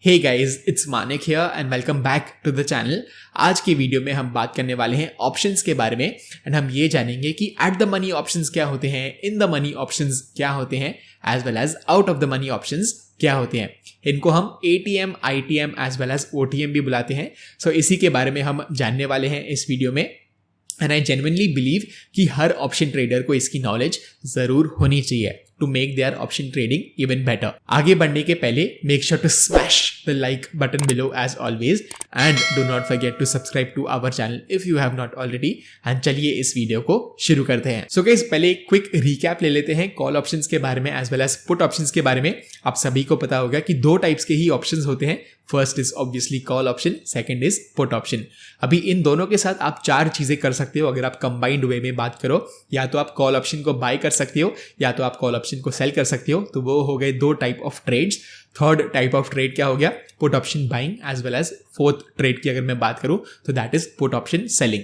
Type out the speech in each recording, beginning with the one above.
Hey guys, it's Manik here and welcome back to the channel. आज की video में हम बात करने वाले हैं ऑप्शंस के बारे में एंड हम ये जानेंगे कि एट द मनी ऑप्शंस क्या होते हैं, इन द मनी ऑप्शंस क्या होते हैं, as well as out of the money options क्या होते हैं। इनको हम ATM, ITM as well as OTM भी बुलाते हैं। सो इसी के बारे में हम जानने वाले हैं इस वीडियो में एंड आई जेन्युइनली बिलीव कि हर ऑप्शन ट्रेडर को इसकी नॉलेज जरूर होनी चाहिए to make their option trading even better. आगे बढ़ने के पहले make sure to smash the like button below as always and do not forget to subscribe to our channel if you have not already. And चलिए इस video को शुरू करते हैं। सो गाइस, पहले एक क्विक रिकैप ले लेते हैं कॉल ऑप्शंस के बारे में as well as put options के बारे में। आप सभी को पता होगा कि दो टाइप्स के ही ऑप्शंस होते हैं। First is obviously call option, second is put option. अभी इन दोनों के साथ आप चार चीजें कर सकते हो अगर आप कंबाइंड वे में बात करो। या तो आप कॉल ऑप्शन को बाय कर सकते हो या तो आप कॉल ऑप्शन को सेल कर सकते हो। तो वो हो गए दो type of trades. Third type of trade क्या हो गया? Put option buying as well as fourth trade की अगर मैं बात करूं तो that is put option selling.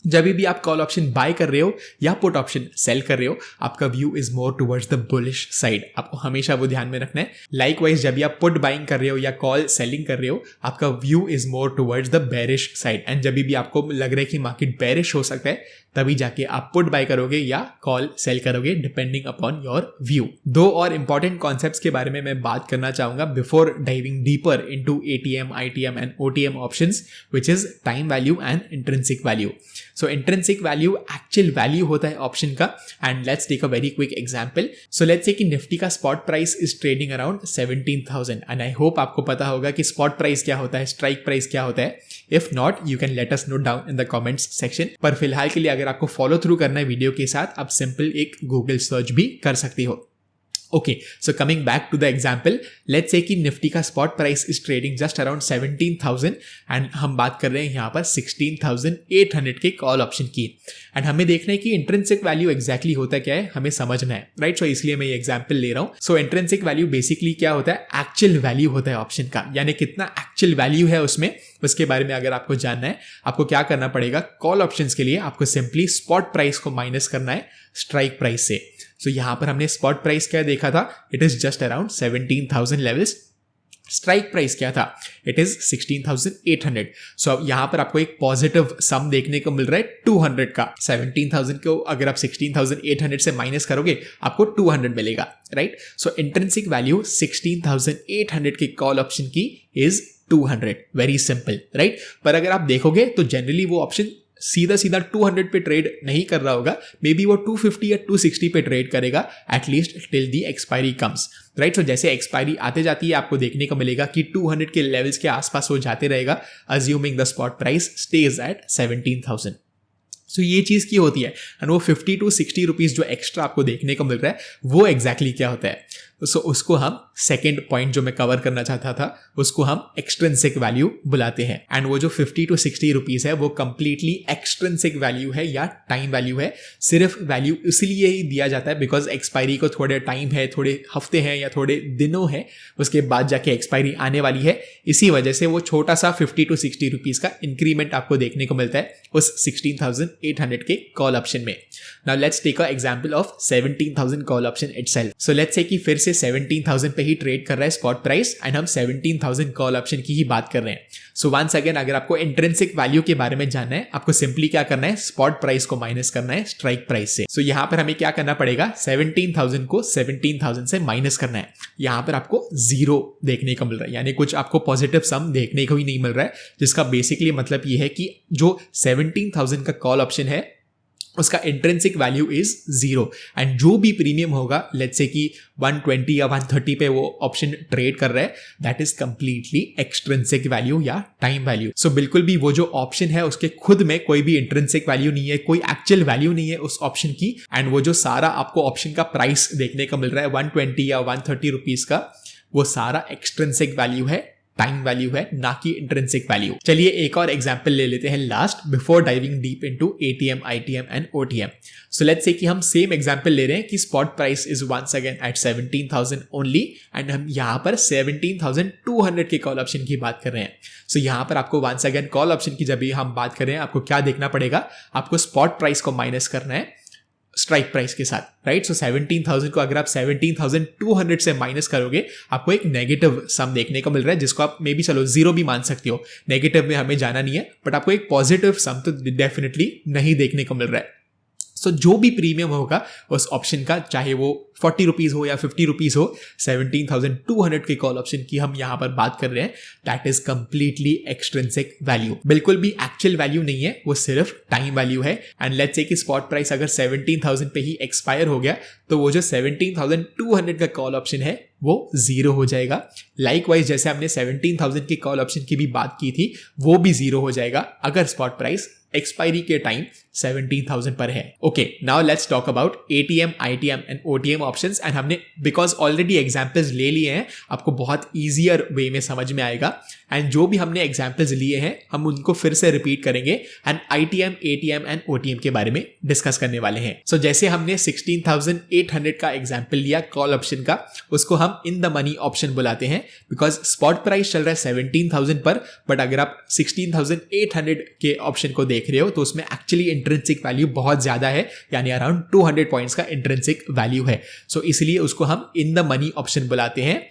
जब भी आप कॉल ऑप्शन बाय कर रहे हो या पुट ऑप्शन सेल कर रहे हो, आपका view is more towards the bullish side. आपको हमेशा वो ध्यान में रखना है। लाइकवाइज जब भी आप पुट बाइंग कर रहे हो या कॉल सेलिंग कर रहे हो, आपका view is more towards the bearish side. And जब भी आपको लग रहा है कि मार्केट बेरिश हो सकता है, तभी जाके आप पुट बाय करोगे या कॉल सेल करोगे डिपेंडिंग अपॉन योर व्यू। दो और इंपॉर्टेंट कॉन्सेप्ट्स के बारे में मैं बात करना चाहूंगा before diving deeper into ATM, ITM and OTM options, which is time value and intrinsic value. So intrinsic value actual value होता है ऑप्शन का। And let's take a very quick example. So let's say कि Nifty का spot price is trading around 17,000 and I hope आपको पता होगा कि spot price क्या होता है, स्ट्राइक प्राइस क्या होता है। If not, you can let us note down in the comments section. पर फिलहाल के लिए अगर आपको फॉलो थ्रू करना है वीडियो के साथ, आप सिंपल एक गूगल सर्च भी कर सकते हो। Okay, so coming back to the example, let's say कि निफ्टी का spot price is trading just around 17,000 and हम बात कर रहे हैं यहाँ पर 16,800 के कॉल ऑप्शन की। एंड हमें देखना है कि इंट्रिंसिक वैल्यू एग्जैक्टली होता क्या है, हमें समझना है, राइट। सो इसलिए मैं ये एग्जाम्पल ले रहा हूँ। सो इंट्रिंसिक वैल्यू बेसिकली क्या होता है? एक्चुअल वैल्यू होता है ऑप्शन का, यानी कितना एक्चुअल वैल्यू है उसमें। उसके बारे में अगर आपको जानना है, आपको क्या करना पड़ेगा? कॉल ऑप्शंस के लिए आपको सिंपली स्पॉट प्राइस को माइनस करना है स्ट्राइक प्राइस से। सो यहां पर हमने स्पॉट प्राइस क्या देखा था? It is just around 17,000 levels. Strike price क्या था? It is 16,800। सो अब यहां पर आपको एक पॉजिटिव सम देखने को मिल रहा है 200 का। 17,000 को अगर आप 16,800 से माइनस करोगे, आपको 200 मिलेगा, राइट। सो इंट्रिंसिक वैल्यू 16,800 की कॉल ऑप्शन की इज 200। Very simple, right. पर अगर आप देखोगे तो जनरली वो ऑप्शन सीधा सीधा 200 पे ट्रेड नहीं कर रहा होगा। मे बी वो 250 या 260 पे ट्रेड करेगा at least till the expiry comes, right. So जैसे एक्सपायरी आते जाती है, आपको देखने को मिलेगा कि 200 के लेवल्स के आसपास वो जाते रहेगा, assuming the spot price stays at 17,000। सो ये चीज की होती है। एंड वो 50 to 60 रुपीज जो एक्स्ट्रा आपको देखने को मिल रहा है, वो एग्जैक्टली क्या होता है? सो उसको हम सेकेंड पॉइंट जो मैं कवर करना चाहता था, उसको हम एक्सट्रिंसिक वैल्यू बुलाते हैं। एंड वो जो 50 to 60 रुपीज है, वो कंप्लीटली एक्सट्रिंसिक वैल्यू है या टाइम वैल्यू है। सिर्फ वैल्यू इसलिए ही दिया जाता है बिकॉज एक्सपायरी को थोड़े टाइम है, थोड़े हफ्ते हैं या थोड़े दिनों है, उसके बाद जाके एक्सपायरी आने वाली है। इसी वजह से वो छोटा सा 50 to 60 रुपीज का इंक्रीमेंट आपको देखने को मिलता है उस 16,800 के कॉल ऑप्शन में। Now let's take an example of 17,000 call option itself. So let's say कि फिर से 17,000 पे ही ट्रेड कर रहा है स्पॉट प्राइस एंड हम 17,000 कॉल ऑप्शन की ही बात कर रहे हैं। सो वंस अगेन, अगर आपको इंट्रिंसिक वैल्यू के बारे में जानना है, आपको सिंपली क्या करना है? स्पॉट प्राइस को माइनस करना है स्ट्राइक प्राइस से। सो यहां पर हमें क्या करना पड़ेगा? 17,000 को 17,000 से माइनस करना है। यहां पर आपको जीरो देखने को मिल रहा है, यानी कुछ आपको पॉजिटिव सम देखने को ही नहीं मिल रहा है, जिसका बेसिकली मतलब ये है कि जो 17,000 का कॉल ऑप्शन है, उसका intrinsic value is zero. And जो भी प्रीमियम होगा, लेट्स से कि 120 या 130 पे वो ऑप्शन ट्रेड कर रहा है, that is completely extrinsic value या टाइम वैल्यू। सो बिल्कुल भी वो जो ऑप्शन है उसके खुद में कोई भी इंट्रिंसिक वैल्यू नहीं है, कोई एक्चुअल वैल्यू नहीं है उस ऑप्शन की। एंड वो जो सारा आपको ऑप्शन का प्राइस देखने को मिल रहा है 120 या 130 रुपीज का, वो सारा एक्सट्रिंसिक वैल्यू है, टाइम वैल्यू है, ना कि इंट्रिंसिक वैल्यू। चलिए एक और एग्जांपल ले लेते हैं last before diving deep into ATM, ITM and OTM. So let's say कि हम सेम एग्जांपल ले रहे हैं कि spot price is once again at 17,000 only and हम यहां पर 17,200 के कॉल ऑप्शन की बात कर रहे हैं। सो यहां पर आपको वंस अगेन कॉल ऑप्शन की जब भी हम बात कर रहे हैं, आपको क्या देखना पड़ेगा? आपको स्पॉट प्राइस को माइनस करना है स्ट्राइक प्राइस के साथ, राइट। सो 17,000 को अगर आप 17,200 से माइनस करोगे आपको एक नेगेटिव सम देखने को मिल रहा है, जिसको आप मे बी चलो जीरो भी मान सकते हो, नेगेटिव में हमें जाना नहीं है, बट आपको एक पॉजिटिव सम तो डेफिनेटली नहीं देखने को मिल रहा है। सो जो भी प्रीमियम होगा उस ऑप्शन का, चाहे वो 40 रुपीज़ हो या 50 रुपीज़ हो, 17,200 के कॉल ऑप्शन की हम यहाँ पर बात कर रहे हैं, that is completely extrinsic value, बिल्कुल भी एक्चुअल वैल्यू नहीं है, वो सिर्फ टाइम वैल्यू है। एंड लेट्स से कि स्पॉट प्राइस अगर 17,000 पे ही एक्सपायर हो गया तो वो जो 17,200 का कॉल ऑप्शन है वो जीरो हो जाएगा। लाइकवाइज जैसे हमने 17,000 की कॉल ऑप्शन की भी बात की थी, वो भी जीरो हो जाएगा अगर स्पॉट प्राइस एक्सपायरी के टाइम 17,000 पर है। Okay, now let's talk about ATM, ITM and OTM options. And हमने बिकॉज ऑलरेडी एग्जांपल्स ले लिए हैं, आपको बहुत ईजियर वे में समझ में आएगा। एंड जो भी हमने एग्जांपल्स लिए हैं हम उनको फिर से रिपीट करेंगे and ITM, ATM and OTM के बारे में डिस्कस करने वाले हैं। सो जैसे हमने 16,800 का एग्जाम्पल लिया कॉल ऑप्शन का, उसको हम इन द मनी ऑप्शन बुलाते हैं बिकॉज स्पॉट प्राइस चल रहा है 17,000 पर, बट अगर आप 16,800 के ऑप्शन को देख रहे हो तो उसमें एक्चुअली इंट्रिंसिक वैल्यू बहुत ज्यादा है, यानी अराउंड 200 पॉइंट्स का इंट्रिंसिक वैल्यू है। सो इसलिए उसको हम इन द मनी ऑप्शन बुलाते हैं।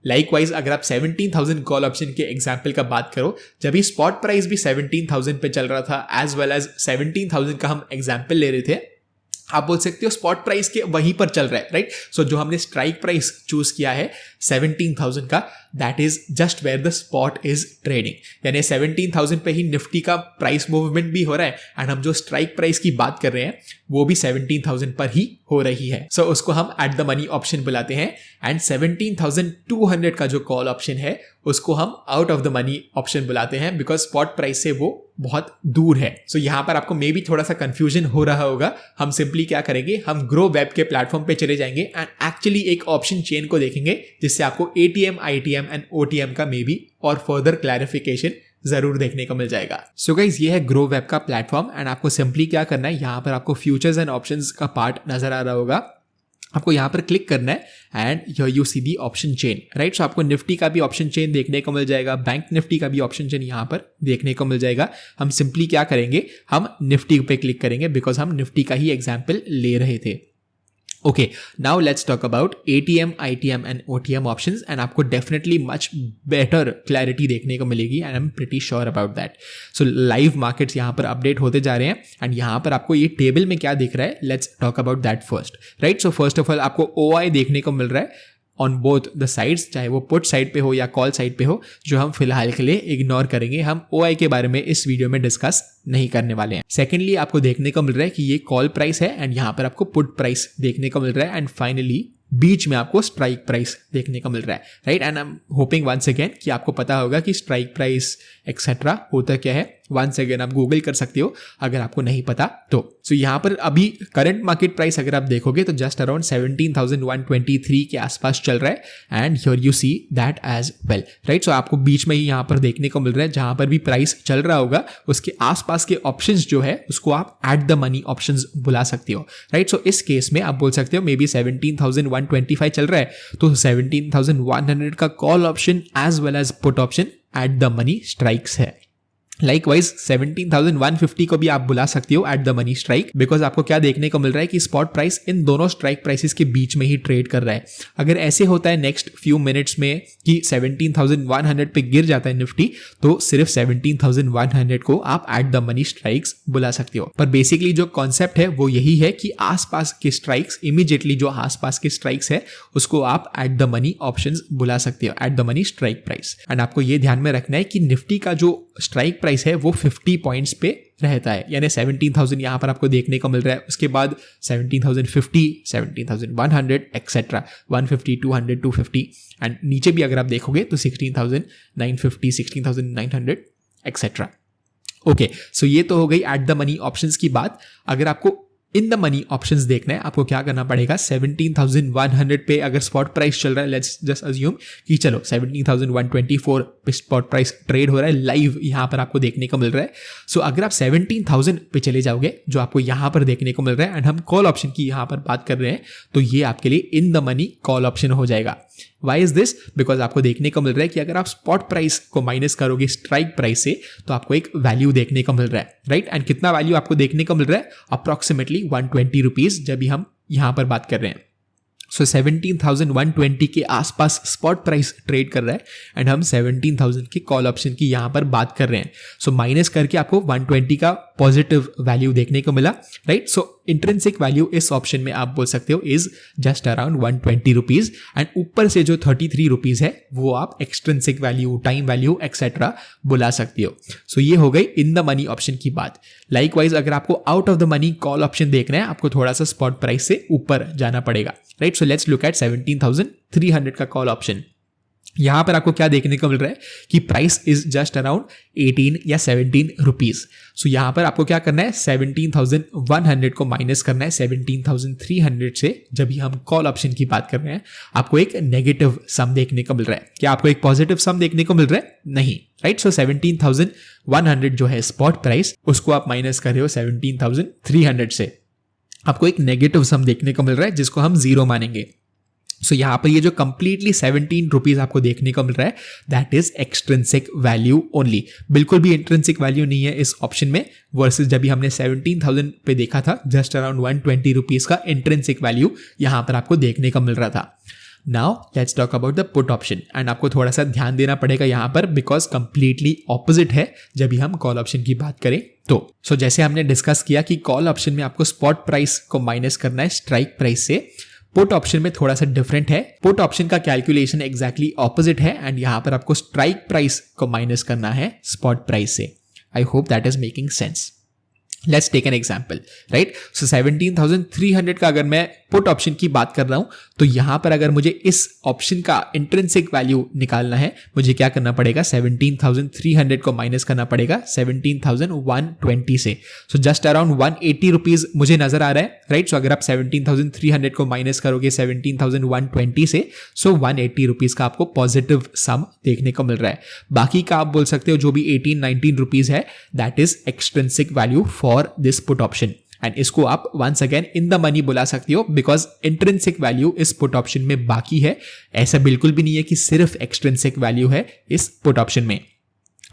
लाइकवाइज अगर आप 17,000 कॉल ऑप्शन के एग्जाम्पल का बात करो, जब ये स्पॉट प्राइस भी 17,000 पे चल रहा था एज वेल एज 17,000 का हम एग्जाम्पल ले रहे थे, आप बोल सकते हो स्पॉट प्राइस के वहीं पर चल रहा है, राइट। सो जो हमने स्ट्राइक प्राइस चूज किया है 17,000 का, that is just where the spot is trading, यानी 17,000 पे ही निफ्टी का प्राइस मूवमेंट भी हो रहा है एंड हम जो स्ट्राइक प्राइस की बात कर रहे हैं वो भी 17,000 पर ही हो रही है। सो उसको हम एट द मनी ऑप्शन बुलाते हैं। एंड 17,200 का जो कॉल ऑप्शन है उसको हम out of the money option बुलाते हैं बिकॉज स्पॉट प्राइस से वो बहुत दूर है। सो यहां पर आपको मे बी थोड़ा सा कंफ्यूजन हो रहा होगा। हम सिंपली क्या करेंगे, हम ग्रो वेब के प्लेटफॉर्म पे चले जाएंगे एंड एक्चुअली एक ऑप्शन चेन को देखेंगे जिससे आपको ATM, ITM एंड OTM का मे बी और फर्दर क्लैरिफिकेशन जरूर देखने को मिल जाएगा। सो गाइज ये है ग्रो वेब का प्लेटफॉर्म एंड आपको सिंपली क्या करना है, यहाँ पर आपको फ्यूचर्स एंड ऑप्शंस का पार्ट नजर आ रहा होगा, आपको यहाँ पर क्लिक करना है and you see the option chain, right. So आपको निफ्टी का भी ऑप्शन चेन देखने को मिल जाएगा, बैंक निफ्टी का भी ऑप्शन चेन यहाँ पर देखने को मिल जाएगा। हम सिंपली क्या करेंगे, हम निफ्टी पे क्लिक करेंगे बिकॉज हम निफ्टी का ही एग्जाम्पल ले रहे थे। Okay, now let's talk about ATM, ITM and OTM options and आपको definitely much better clarity देखने को मिलेगी and I'm pretty sure about that. So live markets यहाँ पर update होते जा रहे हैं and यहाँ पर आपको ये table में क्या दिख रहा है, let's talk about that first, right? So first of all आपको OI देखने को मिल रहा है ऑन बोथ द साइड्स, चाहे वो पुट साइड पे हो या कॉल साइड पे हो, जो हम फिलहाल के लिए इग्नोर करेंगे। हम OI के बारे में इस वीडियो में डिस्कस नहीं करने वाले हैं। सेकेंडली आपको देखने को मिल रहा है कि ये कॉल प्राइस है एंड यहाँ पर आपको पुट प्राइस देखने को मिल रहा है एंड फाइनली बीच में आपको स्ट्राइक प्राइस देखने को मिल रहा है, right. And I am hoping once again कि आपको पता होगा कि स्ट्राइक प्राइस एक्सेट्रा होता क्या है। वंस अगेन आप गूगल कर सकते हो अगर आपको नहीं पता तो। सो यहाँ पर अभी करंट मार्केट प्राइस अगर आप देखोगे तो जस्ट अराउंड 17,123 के आसपास चल रहा है and here you see that as well, right. So आपको बीच में ही यहाँ पर देखने को मिल रहा है, जहां पर भी प्राइस चल रहा होगा उसके आसपास के ऑप्शंस जो है उसको आप एट द मनी ऑप्शंस बुला सकते हो, राइट। सो इस केस में आप बोल सकते हो मे बी 17,125 चल रहा है तो 17,100 का call option as well as put option at the money strikes है। लाइकवाइज 17,150 को भी आप बुला सकते हो at the money strike because आपको क्या देखने को मिल रहा है कि स्पॉट प्राइस इन दोनों स्ट्राइक प्राइसेस के बीच में ही ट्रेड कर रहा है। अगर ऐसे होता है नेक्स्ट फ्यू मिनट्स में कि 17,100 पे गिर जाता है निफ्टी तो सिर्फ 17,100 को आप एट द मनी स्ट्राइक्स बुला सकते हो। पर बेसिकली जो कॉन्सेप्ट है वो यही है कि आसपास के स्ट्राइक्स, इमीडिएटली जो आसपास के स्ट्राइक्स है उसको आप एट द मनी ऑप्शंस बुला सकते हो, at the money strike price. And आपको ये ध्यान में रखना है कि निफ्टी का जो स्ट्राइक प्राइस है वो 50 पॉइंट्स पे रहता है, यानी 17,000 यहां पर आपको देखने को मिल रहा है, उसके बाद 17,050, 17,100 एक्सेट्रा, 150, 200, 250 एंड नीचे भी अगर आप देखोगे तो 16,950, 16,900 एक्सेट्रा। ओके, सो ये तो हो गई एट द मनी ऑप्शंस की बात। अगर आपको इन द मनी ऑप्शंस देखना है आपको क्या करना पड़ेगा, 17,100 पे अगर स्पॉट प्राइस चल रहा है, लेट्स जस्ट अज्यूम कि चलो 17,124 स्पॉट प्राइस ट्रेड हो रहा है लाइव, यहाँ पर आपको देखने को मिल रहा है। सो अगर आप 17,000 पे चले जाओगे जो आपको यहाँ पर देखने को मिल रहा है, एंड हम कॉल ऑप्शन की यहाँ पर बात कर रहे हैं, तो ये आपके लिए इन द मनी कॉल ऑप्शन हो जाएगा। Y is this? बिकॉज आपको देखने को मिल रहा है कि अगर आप स्पॉट प्राइस को माइनस करोगे स्ट्राइक प्राइस से, तो आपको एक वैल्यू देखने को मिल रहा है, राइट? एंड कितना वैल्यू आपको देखने को मिल रहा है? अप्रॉक्सीमेटली 120 रुपीज, जब भी हम यहाँ पर बात कर रहे हैं। सो 17,120 के आसपास स्पॉट प्राइस ट्रेड कर रहा है, एंड हम 17,000 के कॉल ऑप्शन की यहाँ पर बात कर रहे हैं। सो माइनस करके आपको 120 का पॉजिटिव वैल्यू देखने को मिला, राइट? सो इंट्रिंसिक वैल्यू इस ऑप्शन में आप बोल सकते हो is just around 120 rupees, and ऊपर से जो 33 रुपीज है वो आप extrinsic value, time value etcetera बुला सकते हो। सो ये हो गई इन द मनी ऑप्शन की बात। लाइकवाइज अगर आपको out of the money call option देखना है, आपको थोड़ा सा स्पॉट प्राइस से ऊपर जाना पड़ेगा, right? So let's look at 17,300 का कॉल ऑप्शन। यहां पर आपको क्या देखने को मिल रहा है कि प्राइस इज जस्ट अराउंड 18 या 17 रुपीज। सो यहां पर आपको क्या करना है, 17,100 को माइनस करना है 17,300 से। जब भी हम कॉल ऑप्शन की बात कर रहे हैं, आपको एक नेगेटिव सम देखने को मिल रहा है। क्या आपको एक पॉजिटिव सम देखने को मिल रहा है? नहीं, राइट? सो 17,100 जो है स्पॉट प्राइस, उसको आप माइनस कर रहे हो 17,300 से, आपको एक नेगेटिव सम देखने को मिल रहा है जिसको हम जीरो मानेंगे। सो यहाँ पर ये जो कंप्लीटली 17 रुपीज आपको देखने को मिल रहा है, that is extrinsic value only. बिल्कुल भी इंट्रिंसिक वैल्यू नहीं है इस ऑप्शन में, वर्सेस जब भी हमने 17,000 पे देखा था, जस्ट अराउंड 120 रुपीज का इंट्रिंसिक वैल्यू यहाँ पर आपको देखने को मिल रहा था। Now let's talk about the put option, and आपको थोड़ा सा ध्यान देना पड़ेगा यहाँ पर, बिकॉज कंप्लीटली ऑपोजिट है जब भी हम कॉल ऑप्शन की बात करें तो। सो जैसे हमने डिस्कस किया कि कॉल ऑप्शन में आपको स्पॉट प्राइस को माइनस करना है स्ट्राइक प्राइस से, पुट ऑप्शन में थोड़ा सा डिफरेंट है। पुट ऑप्शन का कैलकुलेशन एग्जैक्टली ऑपोजिट है, एंड यहां पर आपको स्ट्राइक प्राइस को माइनस करना है स्पॉट प्राइस से। I hope that is making sense. Let's take an example, right? So 17,300 का अगर मैं पुट ऑप्शन की बात कर रहा हूं, तो यहां पर अगर मुझे इस ऑप्शन का इंट्रिंसिक वैल्यू निकालना है, मुझे क्या करना पड़ेगा, 17,300 को माइनस करना पड़ेगा 17,120 से। सो जस्ट अराउंड 180 रुपीज मुझे नजर आ रहा है, राइट? सो अगर आप 17,300 को माइनस करोगे 17,120 से, सो 180 रुपीज का आपको पॉजिटिव सम देखने को मिल रहा है। बाकी का आप बोल सकते हो जो भी 18-19 रुपीज है, that is extrinsic value for this put option, and इसको आप once again in the money बुला सकते हो, बिकॉज इंट्रिंसिक वैल्यू इस पुट ऑप्शन में बाकी है। ऐसा बिल्कुल भी नहीं है कि सिर्फ एक्सट्रिंसिक वैल्यू है इस पुट ऑप्शन में।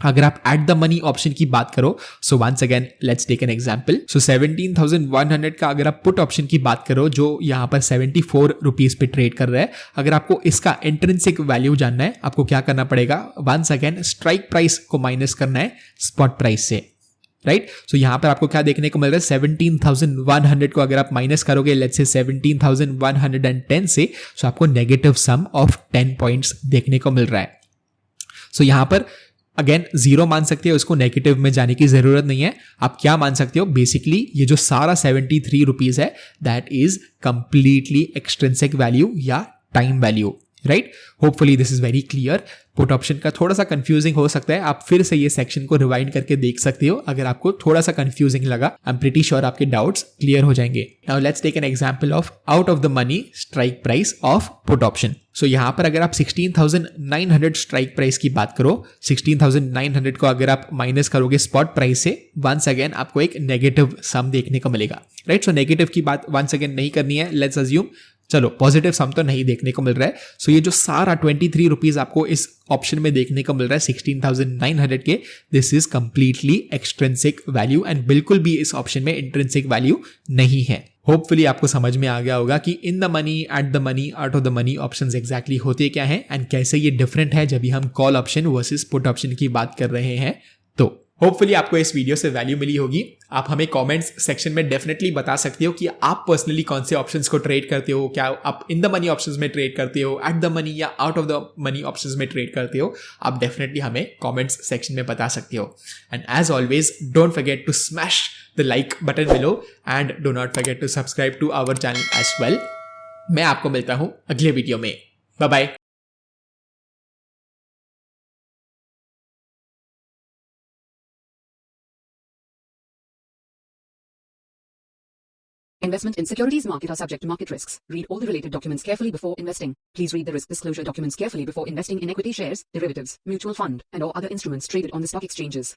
अगर आप एट द मनी ऑप्शन की बात करो, so once again let's take an example. So 17,100 का अगर आप पुट ऑप्शन की बात करो, जो यहां पर 74 रुपीज पे ट्रेड कर रहा है, अगर आपको इसका इंट्रिंसिक वैल्यू जानना है, आपको क्या करना पड़ेगा, वंस अगेन स्ट्राइक प्राइस को माइनस करना है स्पॉट प्राइस से, राइट? सो यहां पर आपको क्या देखने को मिल रहा है, 17,100 को अगर आप माइनस करोगे लेट्स से 17,110 से, सो आपको नेगेटिव सम ऑफ 10 पॉइंट्स देखने को मिल रहा है। सो यहां पर अगेन जीरो मान सकते हो, उसको नेगेटिव में जाने की जरूरत नहीं है। आप क्या मान सकते हो, बेसिकली ये जो सारा 73 रुपीज है, that is completely extrinsic value या time value, right? Hopefully this is very clear. Put option का थोड़ा सा कंफ्यूजिंग हो सकता है, आप फिर से ये सेक्शन को रिवाइंड करके देख सकते हो अगर आपको थोड़ा सा कंफ्यूजिंग लगा। आई एम प्रीटी श्योर आपके डाउट्स क्लियर हो जाएंगे। Now let's take an example of out of the money strike price of put option. So यहां पर अगर आप 16,900 स्ट्राइक प्राइस की बात करो, 16,900 को अगर आप माइनस करोगे स्पॉट प्राइस से, वंस अगेन आपको एक नेगेटिव सम देखने को मिलेगा, राइट? सो नेगेटिव की बात वंस अगेन नहीं करनी है, लेट्स अज्यूम, चलो पॉजिटिव सम तो नहीं देखने को मिल रहा है। सो ये जो सारा 23 रुपीज आपको इस ऑप्शन में देखने को मिल रहा है 16,900 के, this is completely extrinsic value, and बिल्कुल भी इस ऑप्शन में इंट्रिंसिक वैल्यू नहीं है। होपफुली आपको समझ में आ गया होगा कि इन the money, eight the money, out of the money options exactly होते क्या हैं, एंड कैसे ये डिफरेंट है जब भी हम call option versus put option की बात कर रहे हैं। तो होपफुली आपको इस वीडियो से वैल्यू मिली होगी। आप हमें कमेंट्स सेक्शन में डेफिनेटली बता सकते हो कि आप पर्सनली कौन से ऑप्शंस को ट्रेड करते हो। क्या आप इन द मनी ऑप्शंस में ट्रेड करते हो, एट द मनी या out of the money options में ट्रेड करते हो? आप डेफिनेटली हमें कमेंट्स सेक्शन में बता सकते हो। And as always, don't forget to smash the like button below, and do not forget to subscribe to our channel as well. मैं आपको मिलता हूं अगले वीडियो में। Bye bye. Investment in securities market are subject to market risks. Read all the related documents carefully before investing. Please read the risk disclosure documents carefully before investing in equity shares, derivatives, mutual fund, and or other instruments traded on the stock exchanges.